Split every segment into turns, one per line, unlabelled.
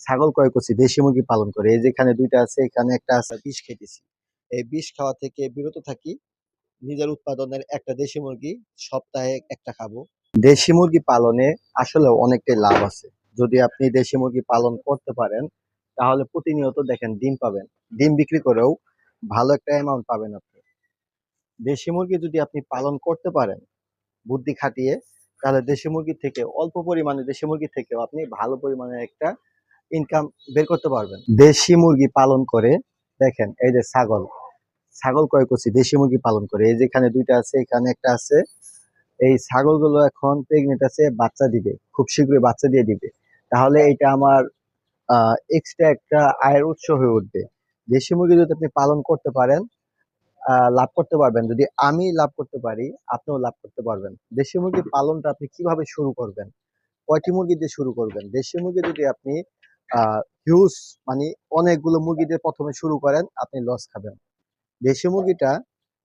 ছাগল ক্রয় করছি, দেশি মুরগি পালন করে। এই যেখানে ২ টা আছে, এখানে একটা আছে, বিষ খেতেছি। এই বিষ খাওয়া থেকে বিরত থাকি। নিজের উৎপাদনের একটা দেশি মুরগি সপ্তাহে ১ টা খাবো। দেশি মুরগি পালনে আসলে অনেকটাই লাভ আছে। যদি আপনি দেশি মুরগি পালন করতে পারেন, তাহলে প্রতিনিয়ত দেখেন ডিম পাবেন। ডিম বিক্রি করেও ভালো একটা অ্যামাউন্ট পাবেন আপনি। দেশি মুরগি যদি আপনি পালন করতে পারেন বুদ্ধি খাটিয়ে, তাহলে দেশি মুরগি থেকে অল্প পরিমাণে দেশি মুরগি থেকেও আপনি ভালো পরিমাণের একটা ইনকাম বের করতে পারবেন। দেশি মুরগি পালন করে দেখেন, এই যে ছাগল, ছাগল ক্রয় করছি দেশি মুরগি পালন করে। এই যেখানে ২ টা আছে, এখানে একটা আছে। এই ছাগলগুলো এখন প্রেগনেন্ট আছে, বাচ্চা দিবে। খুব শীঘ্রই বাচ্চা দিয়ে দিবে। তাহলে এটা আমার এক্সট্রা একটা আয়ের উৎস হয়ে উঠবে। দেশি মুরগি যদি আপনি পালন করতে পারেন, লাভ করতে পারবেন। যদি আমি লাভ করতে পারি, আপনিও লাভ করতে পারবেন। দেশি মুরগি পালনটা আপনি কিভাবে শুরু করবেন? কয়টি মুরগি দিয়ে শুরু করবেন? দেশি মুরগি যদি আপনি হিউজ মানে অনেকগুলো মুরগি দিয়ে ১ম এ শুরু করেন, আপনি লস খাবেন। দেশি মুরগিটা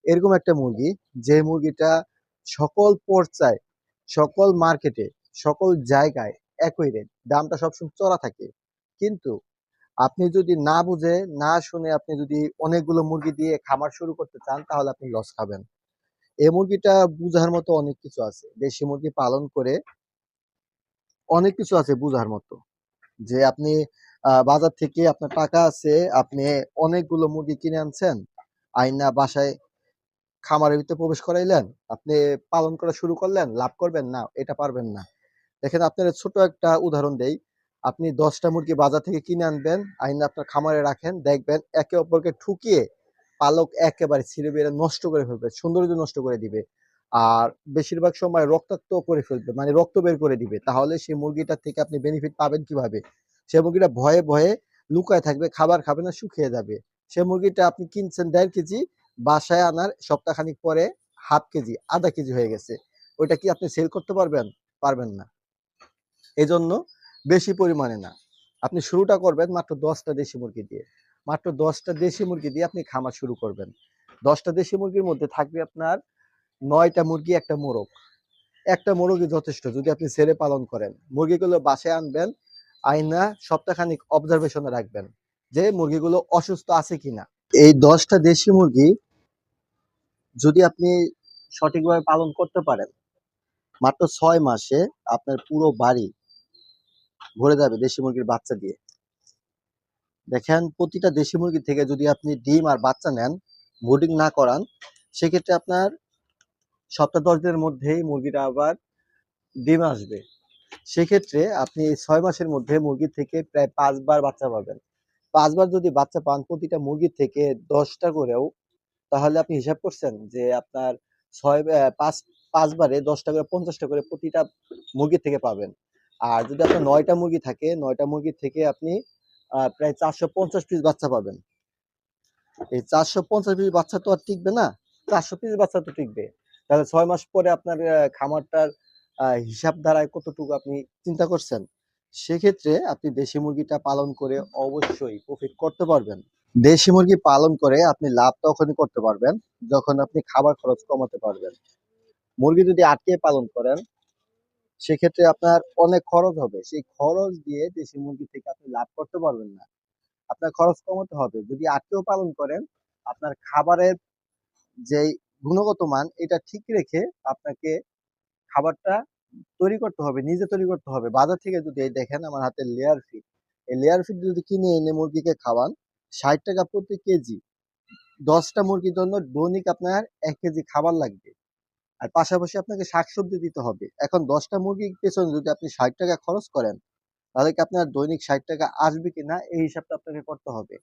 এরকম একটা মুরগি, যে মুরগিটা সকল পর্যায়ে, সকল মার্কেটে, সকল জায়গায় একই রেট। দামটা সবসময় চড়া থাকে। কিন্তু আপনি যদি না বুঝে, না শুনে আপনি যদি অনেকগুলো মুরগি দিয়ে খামার শুরু করতে চান, তাহলে আপনি লস খাবেন। এই মুরগিটা বুঝার মতো অনেক কিছু আছে। দেশি মুরগি পালন করে অনেক কিছু আছে বুঝার মতো। যে আপনি বাজার থেকে আপনার টাকা আছে, আপনি অনেকগুলো মুরগি কিনে আনছেন, আইনা বাসায় খামারের ভিতরে প্রবেশ করাইলেন, আপনি পালন করা শুরু করলেন, লাভ করবেন না, এটা পারবেন না। দেখেন আপনার ছোট একটা উদাহরণ দেই। আপনি ১০ টা মুরগি বাজার থেকে কিনে আনবেন, আইনা আপনার খামারে রাখেন, দেখবেন একে অপরকে ঠুকিয়ে পালক একেবারে ছিঁড়ে বেড়ে নষ্ট করে ফেলবে, সৌন্দর্য নষ্ট করে দিবে। আর বেশিরভাগ সময় রক্তাক্ত করে ফেলবে, মানে রক্ত বের করে দিবে। তাহলে সেই মুরগিটা থেকে আপনি বেনিফিট পাবেন কিভাবে? সে মুরগিটা ভয়ে, ভয়ে লুকায় থাকবে, খাবার খাবে না, শুকিয়ে যাবে। সে মুরগিটা আপনি কিনছেন ১.৫ কেজি, বাসায় আনার সপ্তাহখানেক পরে ১/২ কেজি, ১/২ কেজি হয়ে গেছে। ওইটা কি আপনি সেল করতে পারবেন? পারবেন না। এজন্য বেশি পরিমাণে না। আপনি শুরুটা করবেন মাত্র ১০ টা দেশি মুরগি দিয়ে। মাত্র ১০ টা দেশি মুরগি দিয়ে আপনি খামার শুরু করবেন। ১০ টা দেশি মুরগির মধ্যে থাকবে আপনার ৯ টা মুরগি, ১ টা মোরগ। একটা মোরগই যথেষ্ট যদি আপনি ছেড়ে পালন করেন। মুরগিগুলো বাসায় আনবেন, আইনা সপ্তাহখানিক অবজারভেশনে রাখবেন যে মুরগিগুলো অসুস্থ আছে কিনা। এই ১০ টা দেশি মুরগি যদি আপনি সঠিকভাবে পালন করতে পারেন, মাত্র ৬ মাসে আপনার পুরো বাড়ি ভরে যাবে দেশি মুরগির বাচ্চা দিয়ে। দেখেন প্রতিটা দেশি মুরগি থেকে যদি আপনি ডিম আর বাচ্চা নেন, ব্রুডিং না করান, সেক্ষেত্রে আপনার সপ্তাহ ১০ দিনের মধ্যেই মুরগিটা আবার ডিম আসবে। সেক্ষেত্রে আপনি এই ৬ মাসের মধ্যে মুরগি থেকে প্রায় ৫ বার বাচ্চা পাবেন। ৫ বার যদি বাচ্চা পান প্রতিটা মুরগি থেকে ১০ টা করেও, তাহলে আপনি হিসাব করছেন যে আপনার ৬ ৫ ৫ বারে ১০ টা করে ৫০ টা করে প্রতিটা মুরগি থেকে পাবেন। আর যদি আপনার ৯ টা মুরগি থাকে, ৯ টা মুরগি থেকে আপনি প্রায় ৪৫০ পিস বাচ্চা পাবেন। এই ৪৫০ পিস বাচ্চা তো আর টিকবে না। ৪০০ পিস বাচ্চা তো টিকবে। তাহলে ৬ মাস পরে আপনার খামারটার হিসাব দ্বারায় কতটুকু আপনি চিন্তা করছেন? সেক্ষেত্রে আপনি দেশি মুরগিটা পালন করে অবশ্যই প্রফিট করতে পারবেন। দেশি মুরগি পালন করে আপনি লাভ তখনই করতে পারবেন, যখন আপনি খাবার খরচ কমাতে পারবেন। মুরগি যদি আটকে পালন করেন, সেক্ষেত্রে আপনার অনেক খরচ হবে। সেই খরচ দিয়ে দেশি মুরগি থেকে আপনি লাভ করতে পারবেন না। আপনার খরচ কমাতে হবে। যদি আটকেও পালন করেন, আপনার খাবারের যেই গুণগত মান এটা ঠিক রেখে আপনাকে খাবারটা তৈরি করতে হবে, নিজে তৈরি করতে হবে। বাজার থেকে যদি এই দেখেন আমার হাতে লেয়ার ফিড, এই লেয়ার ফিড যদি কিনে এনে মুরগিকে খাওয়ান, ৳৬০ প্রতি কেজি। ১০ টা মুরগির জন্য দৈনিক আপনার ১ কেজি খাবার লাগবে। আর পাশাপাশি আপনাকে শাকসবজি দিতে হবে। এখন ১০ টা মুরগির পেছনে যদি আপনি ৳৬০ খরচ করেন, তাহলে কি আপনার দৈনিক ৳৬০ আসবে কিনা এই হিসাবটা আপনাকে করতে হবে।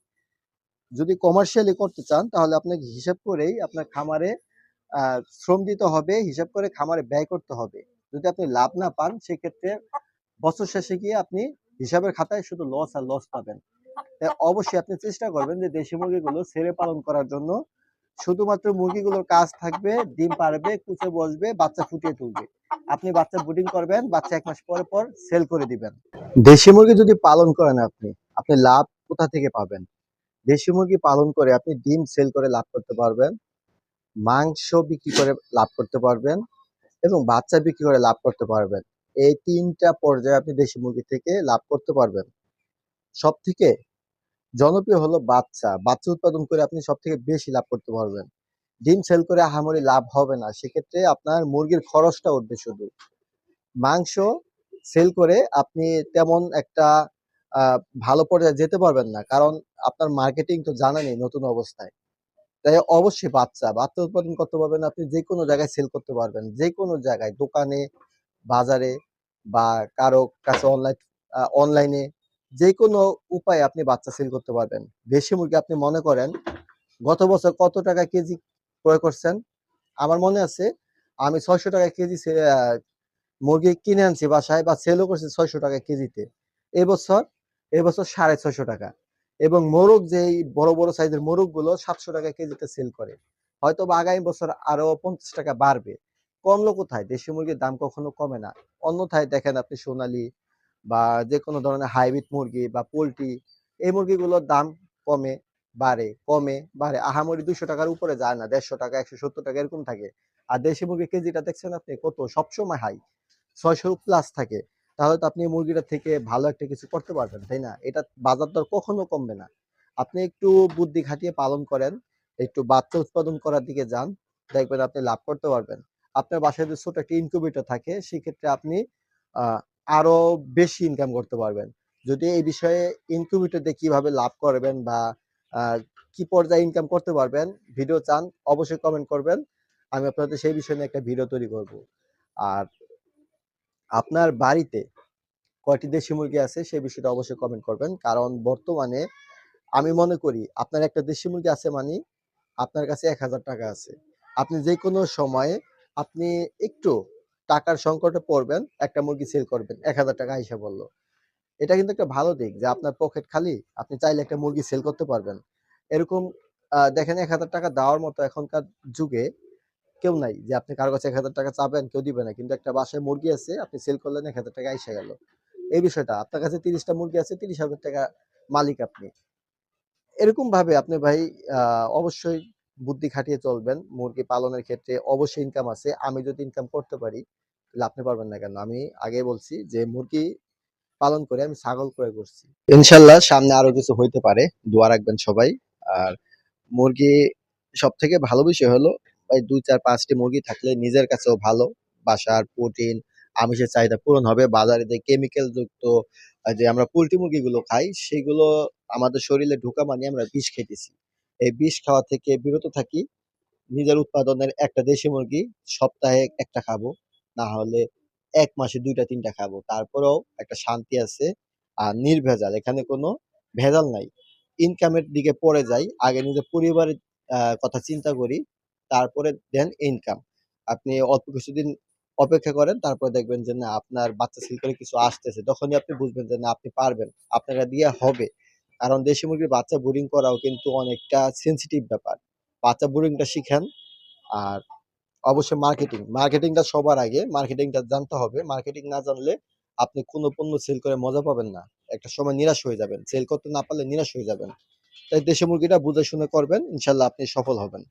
যদি কমার্শিয়ালি করতে চান, তাহলে আপনাকে হিসাব করেই আপনার খামারে আ শ্রম দিতে হবে, হিসাব করে খামারে ব্যয় করতে হবে। যদি আপনি লাভ না পান, সেক্ষেত্রে বছর শেষে গিয়ে আপনি হিসাবের খাতায় শুধু লস আর লস পাবেন। তাই অবশ্যই আপনি চেষ্টা করবেন যে দেশি মুরগিগুলো ছেড়ে পালন করার জন্য। শুধুমাত্র মুরগিগুলোর কাজ থাকবে ডিম পাড়বে, কুঁচে বসবে, বাচ্চা ফুটিয়ে তুলবে। আপনি বাচ্চা ব্রুডিং করবেন, বাচ্চা ১ মাস পর, পর সেল করে দিবেন। দেশি মুরগি যদি পালন করেন আপনি, আপনি লাভ কোথা থেকে পাবেন? দেশি মুরগি পালন করে আপনি ডিম সেল করে লাভ করতে পারবেন, মাংস বিক্রি করে লাভ করতে পারবেন এবং বাচ্চা বিক্রি করে লাভ করতে পারবেন। এই ৩ টা পর্যায়ে আপনি দেশি মুরগি থেকে লাভ করতে পারবেন। সবথেকে জনপ্রিয় হলো বাচ্চা। বাচ্চা উৎপাদন করে আপনি সবথেকে বেশি লাভ করতে পারবেন। ডিম সেল করে আহামরি লাভ হবে না। সেক্ষেত্রে আপনার মুরগির খরচটা উঠবে শুধু। মাংস সেল করে আপনি তেমন একটা আ ভালো পর্যায়ে যেতে পারবেন না। কারণ আপনার মার্কেটিং তো জানেনই নতুন অবস্থায়। তাই অবশ্যই বাচ্চা উৎপাদন করতে পারবেন আপনি যেকোনো জায়গায় সেল করতে পারবেন। যেকোনো জায়গায় দোকানে, বাজারে বা কারো কাছে অনলাইনে যেকোনো উপায়ে আপনি বাচ্চা সেল করতে পারবেন। দেশি মুরগি আপনি মনে করেন গত বছর কত টাকা কেজি ক্রয় করছেন? আমার মনে আছে আমি ৳৬০০ কেজি মুরগি কিনে আনছি বাসায় বা সেলও করছি ৳৬০০ কেজিতে। এবছর এবছর ৳৬৫০ এবং মোরগ যেই বড়, বড় সাইজের মোরগগুলো ৳৭০০ কেজিতে সেল করে। হয়তোবা আগামী বছর আরো ৳৫০ বাড়বে। কমলো কোথায়? দেশি মুরগির দাম কখনো কমে না। অন্যথায় দেখেন আপনি সোনালী বা যেকোনো ধরনের হাইব্রিড মুরগি বা পোল্ট্রি এই মুরগিগুলোর দাম কমে, বাড়ে, কমে, বাড়ে। আহামরি ৳২০০ র উপরে যায় না। ৳১৫০, ৳১৭০ এরকম থাকে। আর দেশি মুরগির কেজিটা দেখছেন আপনি কত? সবসময় হাই। ৬০০ প্লাস থাকে। তাহলে তো আপনি মুরগিটা থেকে ভালো একটা কিছু করতে পারবেন, তাই না? এটা বাজার দর কখনো কমবে না। আপনি একটু বুদ্ধি খাটিয়ে পালন করেন, একটু বাচ্চা উৎপাদন করার দিকে যান, দেখবেন আপনি লাভ করতে পারবেন। আপনার বাসায় যদি ছোট একটা ইনকিউবেটর থাকে সেক্ষেত্রে আপনি আ আরো বেশি ইনকাম করতে পারবেন। যদি এই বিষয়ে ইনকিউবেটর দিয়ে কিভাবে লাভ করবেন বা আ কি পর্যায়ে ইনকাম করতে পারবেন ভিডিও চান অবশ্যই কমেন্ট করবেন। আমি আপনাদের সেই বিষয় নিয়ে একটা ভিডিও তৈরি করব। আর আপনার বাড়িতে কয়টি দেশি মুরগি আছে সেই বিষয়টা অবশ্যই কমেন্ট করবেন। কারণ বর্তমানে আমি মনে করি আপনার একটা দেশি মুরগি আছে মানি আপনার কাছে ৳১,০০০ আছে। আপনি যেকোনো সময়ে আপনি একটু টাকার সংকটে পড়বেন, একটা মুরগি সেল করবেন। ৳১,০০০ আইসা পড়ল। এটা কিন্তু একটা ভালো দিক যে আপনার পকেট খালি, আপনি চাইলে একটা মুরগি সেল করতে পারবেন। এরকম দেখেন ৳১,০০০ দেওয়ার মতো এখনকার যুগে কেউ নাই যে আপনি কারো কাছে ৳১,০০০ চাবেন, কেউ দিবে না। কিন্তু একটা বাসায় মুরগি আছে, আপনি সেল করলেন ৳১,০০০ আইসা গেল। এই বিষয়টা আপনার কাছে ৩০ টা মুরগি আছে, ৳৩০,০০০ মালিক আপনি। এরকমভাবে আপনি ভাই আ অবশ্যই বুদ্ধি খাটিয়ে চলবেন। মুরগি পালনের ক্ষেত্রে অবশ্যই ইনকাম আছে। আমি যদি ইনকাম করতে পারি, তাহলে আপনি পারবেন না কেন? আমি আগেই বলছি যে মুরগি পালন করে আমি ছাগল ক্রয় করছি। ইনশাআল্লাহ সামনে আরো কিছু হইতে পারে। দোয়া রাখবেন সবাই। আর মুরগি সবথেকে ভালো বিষয় হলো ভাই ২, ৪, ৫ টি মুরগি থাকলে নিজের কাছেও ভালো। বাসার প্রোটিন, আমিষের চাহিদা পূরণ হবে। বাজারে যে কেমিক্যাল যুক্ত যে আমরা পোল্ট্রি মুরগিগুলো খাই, সেগুলো আমাদের শরীরে ঢোকা মানে আমরা বিষ খাইতেছি। এই বিষ খাওয়া থেকে বিরত থাকি। নিজের উৎপাদনের একটা দেশি মুরগি সপ্তাহে ১ টা খাবো। না হলে ১ মাসে ২ টা ৩ টা খাবো। তারপরেও একটা শান্তি আছে। আর নির্ভেজাল। এখানে কোনো ভেজাল নাই। ইনকামের দিকে পড়ে যাই। আগে নিজের পরিবারের কথা চিন্তা করি। তারপরে দেন ইনকাম। আপনি অল্প কিছুদিন অপেক্ষা করেন। তারপরে দেখবেন যে না আপনার বাচ্চা ছেলে করে কিছু আসতেছে। তখনই আপনি বুঝবেন যে না আপনি পারবেন। আপনার দিয়ে হবে। কারণ দেশি মুরগির বাচ্চা ব্রিডিং করাও কিন্তু অনেকটা সেনসিটিভ ব্যাপার। বাচ্চা ব্রিডিংটা শিখেন। আর অবশ্যই মার্কেটিংটা সবার আগে। মার্কেটিংটা জানতে হবে। মার্কেটিং না জানলে আপনি কোন পণ্য সেল করে মজা পাবেন না। একটা সময় নিরাশ হয়ে যাবেন। সেল করতে না পারলে নিরাশ হয়ে যাবেন। তাই দেশি মুরগিটা বুঝে শুনে করবেন। ইনশাআল্লাহ আপনি সফল হবেন।